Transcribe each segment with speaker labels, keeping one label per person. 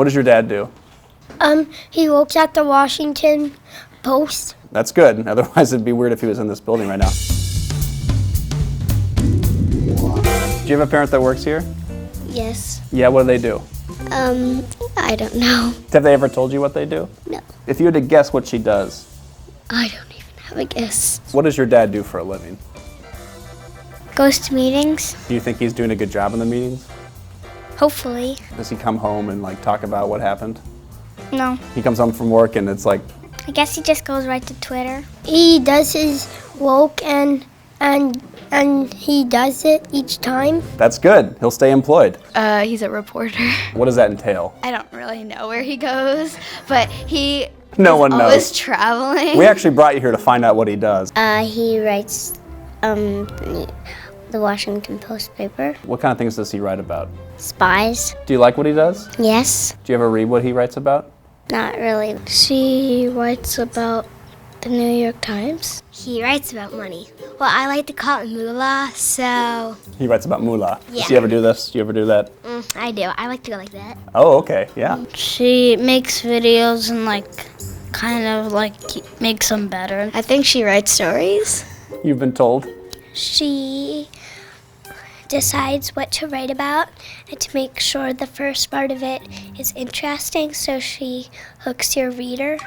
Speaker 1: What does your dad do?
Speaker 2: He works at the Washington Post.
Speaker 1: That's good. Otherwise, it'd be weird if he was in this building right now. Do you have a parent that works here?
Speaker 2: Yes.
Speaker 1: Yeah, what do they do?
Speaker 2: I don't know.
Speaker 1: Have they ever told you what they do?
Speaker 2: No.
Speaker 1: If you had to guess what she does,
Speaker 2: I don't even have a guess.
Speaker 1: what does your dad do for a living?
Speaker 2: Goes to meetings?
Speaker 1: Do you think he's doing a good job in the meetings?
Speaker 2: Hopefully.
Speaker 1: Does he come home and like talk about what happened?
Speaker 2: No.
Speaker 1: He comes home from work and it's like,
Speaker 2: I guess he just goes right to Twitter. He does his work and he does it each time.
Speaker 1: that's good. He'll stay employed.
Speaker 3: He's a reporter.
Speaker 1: What does that entail?
Speaker 3: I don't really know where he goes, but he
Speaker 1: No
Speaker 3: is
Speaker 1: one knows.
Speaker 3: always traveling.
Speaker 1: We actually brought you here to find out what he does.
Speaker 2: He writes the Washington Post paper.
Speaker 1: What kind of things does he write about?
Speaker 2: Spies.
Speaker 1: Do you like what he does?
Speaker 2: Yes.
Speaker 1: Do you ever read what he writes about?
Speaker 2: Not really. She writes about the New York Times. He writes about money. Well, I like to call it moolah, so...
Speaker 1: He writes about moolah.
Speaker 2: Yeah.
Speaker 1: Does he ever do this? Do you ever do that?
Speaker 2: I do. I like to go like that.
Speaker 1: Oh, okay, yeah.
Speaker 4: She makes videos and kind of makes them better.
Speaker 3: I think she writes stories.
Speaker 1: You've been told.
Speaker 2: She decides what to write about and to make sure the first part of it is interesting so she hooks your reader.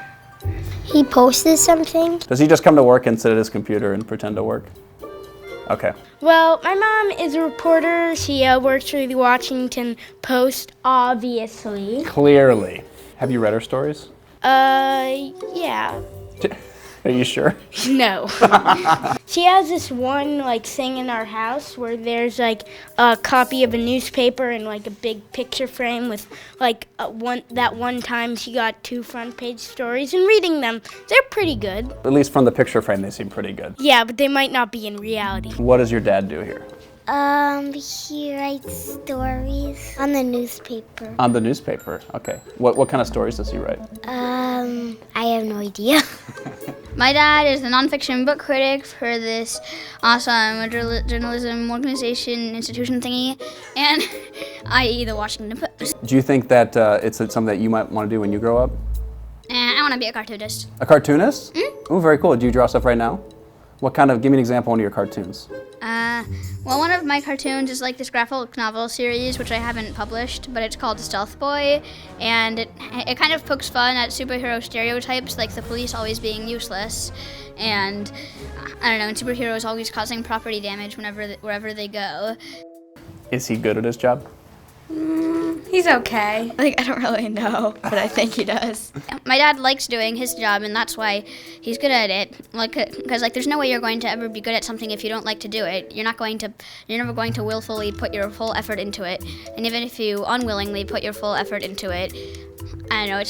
Speaker 2: He posts something.
Speaker 1: Does he just come to work and sit at his computer and pretend to work? Okay.
Speaker 4: Well, my mom is a reporter. She works for the Washington Post, obviously.
Speaker 1: Clearly. Have you read her stories?
Speaker 4: Yeah.
Speaker 1: Are you sure?
Speaker 4: No. She has this one thing in our house where there's a copy of a newspaper and a big picture frame with that one time she got 2 front page stories, and reading them, they're pretty good.
Speaker 1: At least from the picture frame, they seem pretty good.
Speaker 4: Yeah, but they might not be in reality.
Speaker 1: What does your dad do here?
Speaker 2: He writes stories on the newspaper.
Speaker 1: On the newspaper, okay. What kind of stories does he write?
Speaker 2: I have no idea.
Speaker 5: My dad is the nonfiction book critic for this awesome journalism organization institution thingy, and i.e. the Washington Post.
Speaker 1: Do you think that it's something that you might want to do when you grow up?
Speaker 5: And I want to be a cartoonist.
Speaker 1: A cartoonist? Oh, very cool. Do you draw stuff right now? Give me an example of one of your cartoons.
Speaker 5: Well, one of my cartoons is this graphic novel series, which I haven't published, but it's called Stealth Boy, and it kind of pokes fun at superhero stereotypes, like the police always being useless, and I don't know, and superheroes always causing property damage wherever they go.
Speaker 1: Is he good at his job?
Speaker 3: He's okay. I don't really know, but I think he does.
Speaker 5: My dad likes doing his job, and that's why he's good at it. Because there's no way you're going to ever be good at something if you don't like to do it. You're never going to willfully put your full effort into it. And even if you unwillingly put your full effort into it, I don't know, it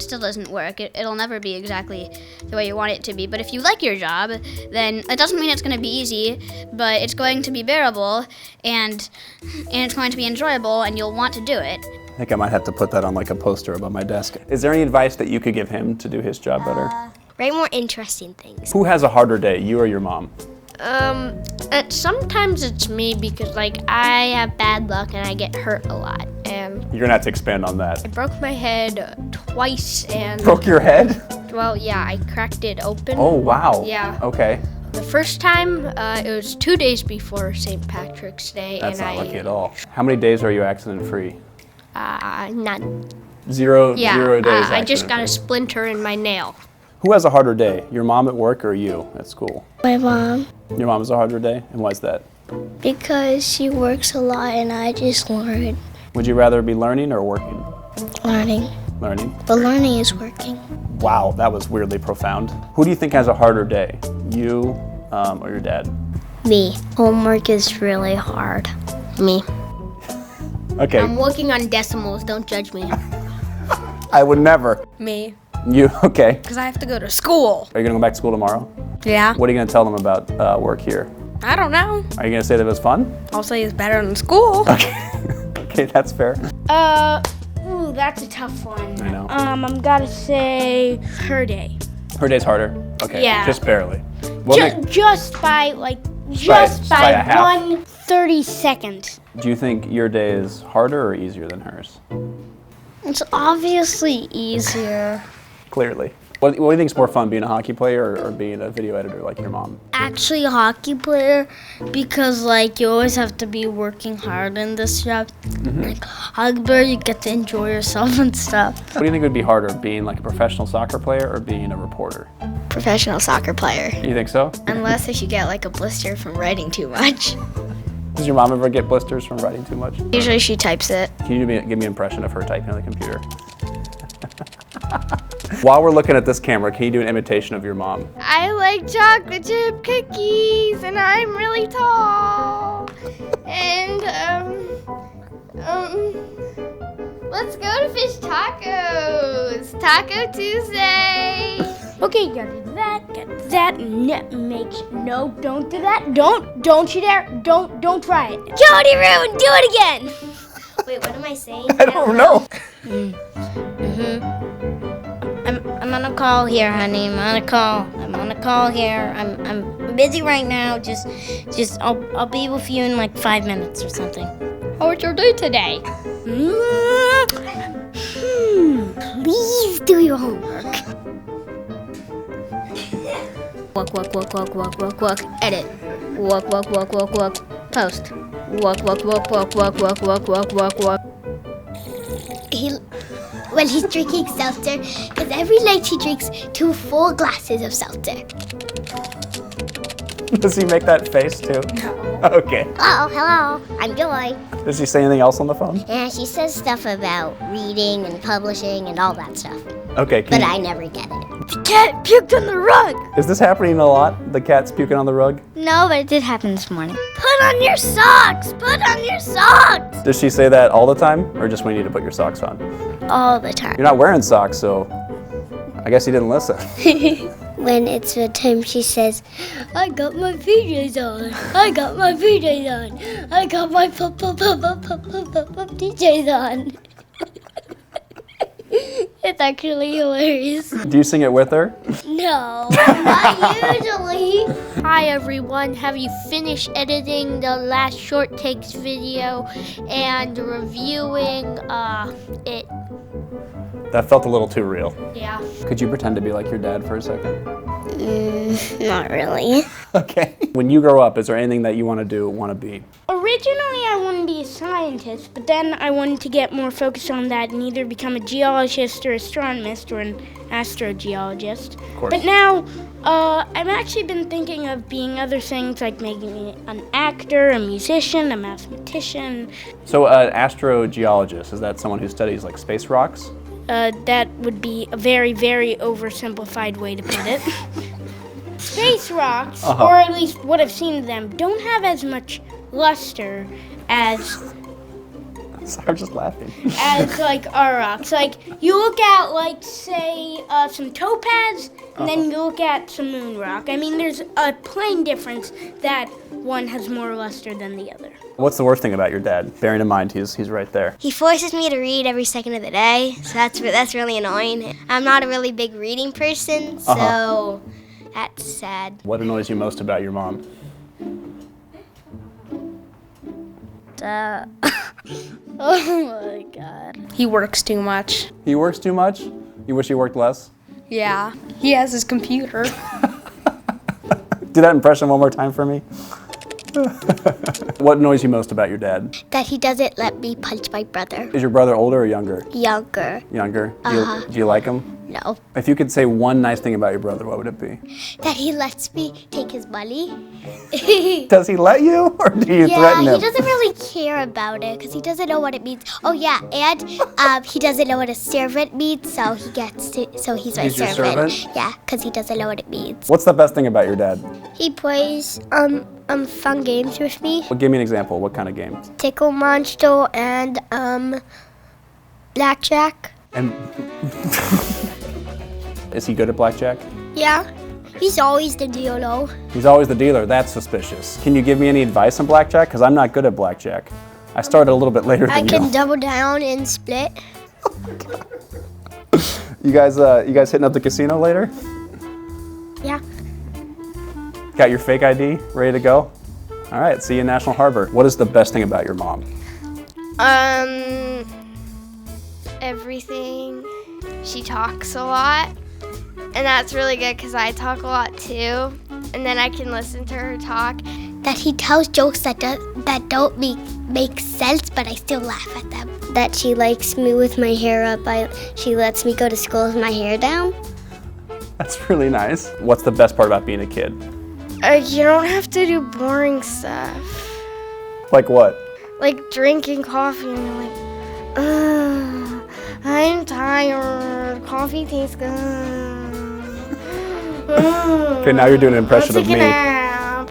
Speaker 5: still doesn't work. It'll never be exactly the way you want it to be. But if you like your job, then it doesn't mean it's going to be easy, but it's going to be bearable, and it's going to be enjoyable, and you'll want to do it.
Speaker 1: I think I might have to put that on a poster above my desk. Is there any advice that you could give him to do his job better?
Speaker 2: Write more interesting things.
Speaker 1: Who has a harder day, you or your mom?
Speaker 4: Sometimes it's me because I have bad luck and I get hurt a lot. And
Speaker 1: You're gonna have to expand on that.
Speaker 4: I broke my head twice and
Speaker 1: Broke your head?
Speaker 4: well, yeah, I cracked it open.
Speaker 1: Oh, wow.
Speaker 4: Yeah.
Speaker 1: Okay.
Speaker 4: The first time, it was 2 days before St. Patrick's Day.
Speaker 1: That's
Speaker 4: and
Speaker 1: not lucky at all. How many days are you accident-free?
Speaker 4: None.
Speaker 1: Zero
Speaker 4: Yeah,
Speaker 1: days
Speaker 4: I just got a
Speaker 1: accident-free.
Speaker 4: splinter in my nail.
Speaker 1: Who has a harder day, your mom at work or you at school?
Speaker 2: My mom,
Speaker 1: Your mom has a harder day, and why is that?
Speaker 2: because she works a lot and I just learn.
Speaker 1: Would you rather be learning or working?
Speaker 2: Learning.
Speaker 1: Learning.
Speaker 2: But learning is working.
Speaker 1: Wow, that was weirdly profound. Who do you think has a harder day, you or your dad?
Speaker 2: Me. Homework is really hard. Me.
Speaker 1: Okay,
Speaker 4: I'm working on decimals, don't judge me.
Speaker 1: I would never.
Speaker 3: Me.
Speaker 1: You, okay.
Speaker 3: Because I have to go to school.
Speaker 1: Are you gonna go back to school tomorrow?
Speaker 3: Yeah.
Speaker 1: What are you gonna tell them about work here?
Speaker 3: I don't know.
Speaker 1: Are you gonna say that it was fun?
Speaker 3: I'll say it's better than school.
Speaker 1: Okay, that's fair.
Speaker 4: Ooh, that's a tough one.
Speaker 1: I know.
Speaker 4: I'm gotta say her day.
Speaker 1: Her day's harder? Okay,
Speaker 4: Yeah.
Speaker 1: just barely. What
Speaker 4: Just by
Speaker 1: just by a half?
Speaker 4: 1/32.
Speaker 1: do you think your day is harder or easier than hers?
Speaker 4: It's obviously easier.
Speaker 1: Clearly. What do you think is more fun, being a hockey player or being a video editor like your mom?
Speaker 4: Actually, a hockey player, because like you always have to be working hard in this job. Like hockey player, you get to enjoy yourself and stuff.
Speaker 1: What do you think would be harder, being like a professional soccer player or being a reporter?
Speaker 3: Professional soccer player.
Speaker 1: You think so?
Speaker 3: Unless if you get like a blister from writing too much.
Speaker 1: Does your mom ever get blisters from writing too much?
Speaker 3: Usually she types it.
Speaker 1: Can you give me an impression of her typing on the computer? While we're looking at this camera, can you do an imitation of your mom?
Speaker 3: I like chocolate chip cookies, and I'm really tall. And let's go to fish tacos. Taco Tuesday.
Speaker 4: Okay, you gotta do that, no, don't do that. Don't you dare, don't try it.
Speaker 2: Jody Roon, do it again. Wait, what am I saying?
Speaker 1: I don't know.
Speaker 4: I'm on a call here, honey. I'm on a call here. I'm busy right now. Just I'll be with you in like 5 minutes or something.
Speaker 5: How was your day today?
Speaker 2: Please do your homework.
Speaker 5: Walk. Edit. Walk. Post. Walk.
Speaker 2: He's drinking seltzer, because every night he drinks 2 full glasses of seltzer.
Speaker 1: Does he make that face too? No. Okay.
Speaker 2: Oh, hello, I'm Joy.
Speaker 1: Does she say anything else on the phone?
Speaker 2: Yeah, she says stuff about reading and publishing and all that stuff,
Speaker 1: Okay.
Speaker 2: but I never get it.
Speaker 4: The cat puked on the rug.
Speaker 1: Is this happening a lot? The cat's puking on the rug?
Speaker 4: No, but it did happen this morning.
Speaker 2: Put on your socks! Put on your socks!
Speaker 1: Does she say that all the time, or just when you need to put your socks on?
Speaker 2: All the time.
Speaker 1: You're not wearing socks, so I guess you didn't listen.
Speaker 2: When it's bedtime, she says, I got my PJs on. I got my PJs on. I got my PJs on. It's actually hilarious.
Speaker 1: Do you sing it with her?
Speaker 2: No, not usually.
Speaker 6: Hi everyone, have you finished editing the last short takes video and reviewing it?
Speaker 1: That felt a little too real.
Speaker 6: Yeah.
Speaker 1: Could you pretend to be like your dad for a second?
Speaker 2: Not really.
Speaker 1: Okay. When you grow up, is there anything that you want to be?
Speaker 4: Originally, I wanted to be a scientist, but then I wanted to get more focused on that and either become a geologist or astronomist or an astrogeologist.
Speaker 1: Of course.
Speaker 4: But now, I've actually been thinking of being other things like making an actor, a musician, a mathematician.
Speaker 1: So, astrogeologist, is that someone who studies like space rocks?
Speaker 4: That would be a very, very oversimplified way to put it. Space rocks, or at least what I've seen of them, don't have as much luster as
Speaker 1: Sorry, I'm just laughing.
Speaker 4: like our rocks. Like you look at like say some topaz, and then you look at some moon rock. I mean, there's a plain difference that one has more luster than the other.
Speaker 1: What's the worst thing about your dad? Bearing in mind he's right there.
Speaker 2: He forces me to read every second of the day, so that's really annoying. I'm not a really big reading person, so that's sad.
Speaker 1: What annoys you most about your mom?
Speaker 4: Oh my God.
Speaker 3: He works too much.
Speaker 1: He works too much? You wish he worked less?
Speaker 3: Yeah. He has his computer.
Speaker 1: Do that impression one more time for me. What annoys you most about your dad?
Speaker 2: That he doesn't let me punch my brother.
Speaker 1: Is your brother older or younger?
Speaker 2: Younger.
Speaker 1: Younger. Do you like him?
Speaker 2: No.
Speaker 1: If you could say one nice thing about your brother, what would it be?
Speaker 2: That he lets me take his money.
Speaker 1: Does he let you, or do you threaten
Speaker 2: Yeah,
Speaker 1: him?
Speaker 2: he doesn't really care about it because he doesn't know what it means. Oh yeah, and he doesn't know what a servant means, so he's my
Speaker 1: He's your
Speaker 2: servant.
Speaker 1: servant?
Speaker 2: Yeah, because he doesn't know what it means.
Speaker 1: What's the best thing about your dad?
Speaker 2: He plays fun games with me.
Speaker 1: Well, give me an example. What kind of games?
Speaker 2: Tickle Monster and blackjack.
Speaker 1: And is he good at blackjack?
Speaker 2: Yeah, he's always the dealer.
Speaker 1: He's always the dealer. That's suspicious. Can you give me any advice on blackjack? Because I'm not good at blackjack. I started a little bit later
Speaker 2: I
Speaker 1: than
Speaker 2: can
Speaker 1: you.
Speaker 2: double down and split.
Speaker 1: You guys hitting up the casino later?
Speaker 2: Yeah.
Speaker 1: Got your fake ID ready to go? All right, see you in National Harbor. What is the best thing about your mom?
Speaker 3: everything. She talks a lot, and that's really good because I talk a lot too, and then I can listen to her talk.
Speaker 2: That he tells jokes that don't make sense, but I still laugh at them. That she likes me with my hair up. She lets me go to school with my hair down.
Speaker 1: That's really nice. What's the best part about being a kid?
Speaker 3: You don't have to do boring stuff.
Speaker 1: Like what?
Speaker 3: Like drinking coffee and you're like, I'm tired. Coffee tastes good.
Speaker 1: Okay, now you're doing an impression of
Speaker 3: Take a
Speaker 1: me.
Speaker 3: nap.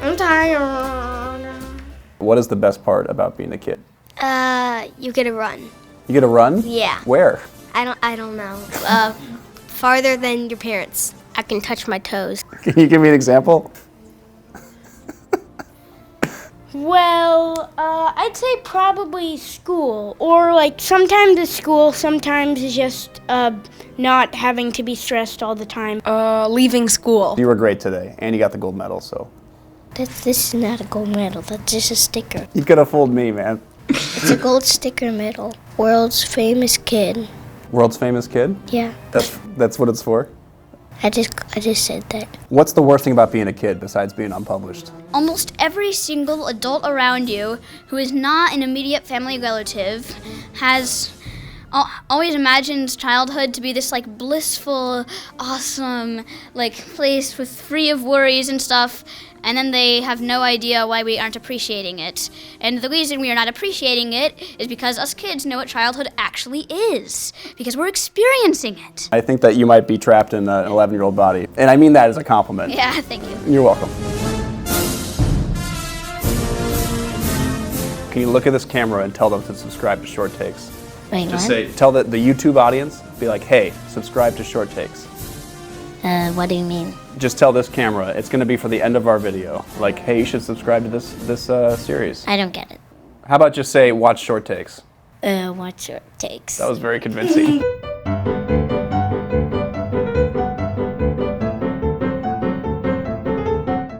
Speaker 3: I'm tired.
Speaker 1: What is the best part about being a kid?
Speaker 2: You get to run.
Speaker 1: You get to run?
Speaker 2: Yeah.
Speaker 1: Where?
Speaker 2: I don't know. Farther than your parents. I can touch my toes.
Speaker 1: Can you give me an example?
Speaker 4: Well, I'd say probably school, or like sometimes it's school, sometimes it's just not having to be stressed all the time.
Speaker 7: Leaving school.
Speaker 1: You were great today, and you got the gold medal, so.
Speaker 2: This is not a gold medal. That's just a sticker.
Speaker 1: You could have fooled me, man.
Speaker 2: It's a gold sticker medal. World's famous kid.
Speaker 1: World's famous kid?
Speaker 2: Yeah.
Speaker 1: That's what it's for?
Speaker 2: I just said that.
Speaker 1: What's the worst thing about being a kid besides being unpublished?
Speaker 5: Almost every single adult around you who is not an immediate family relative has always imagined childhood to be this like blissful, awesome like place with free of worries and stuff, and then they have no idea why we aren't appreciating it. And the reason we are not appreciating it is because us kids know what childhood actually is, because we're experiencing it.
Speaker 1: I think that you might be trapped in an 11-year-old body, and I mean that as a compliment.
Speaker 5: Yeah, thank you.
Speaker 1: You're welcome. Can you look at this camera and tell them to subscribe to Short Takes?
Speaker 2: Wait,
Speaker 1: Just tell the YouTube audience, be like, hey, subscribe to Short Takes.
Speaker 2: What do you mean?
Speaker 1: Just tell this camera, it's going to be for the end of our video. Like, hey, you should subscribe to this series.
Speaker 2: I don't get it.
Speaker 1: How about just say, watch Short Takes?
Speaker 2: What's your takes?
Speaker 1: That was very convincing.